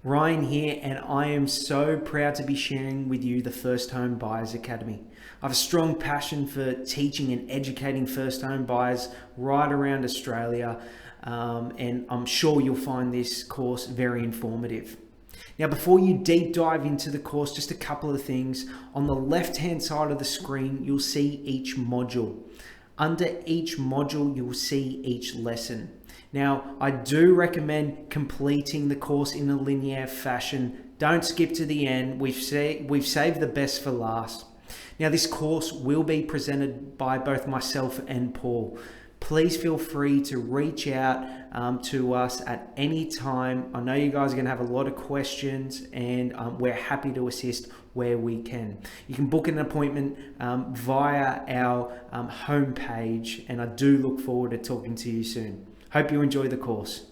Ryan here, and I am so proud to be sharing with you the First Home Buyers Academy. I have a strong passion for teaching and educating first home buyers right around Australia, and I'm sure you'll find this course very informative. Now, before you deep dive into the course, just a couple of things. On the left-hand side of the screen, you'll see each module. Under each module, you'll see each lesson. Now, I do recommend completing the course in a linear fashion. Don't skip to the end. We've saved the best for last. Now, this course will be presented by both myself and Paul. Please feel free to reach out to us at any time. I know you guys are going to have a lot of questions, and we're happy to assist where we can. You can book an appointment via our homepage, and I do look forward to talking to you soon. Hope you enjoy the course.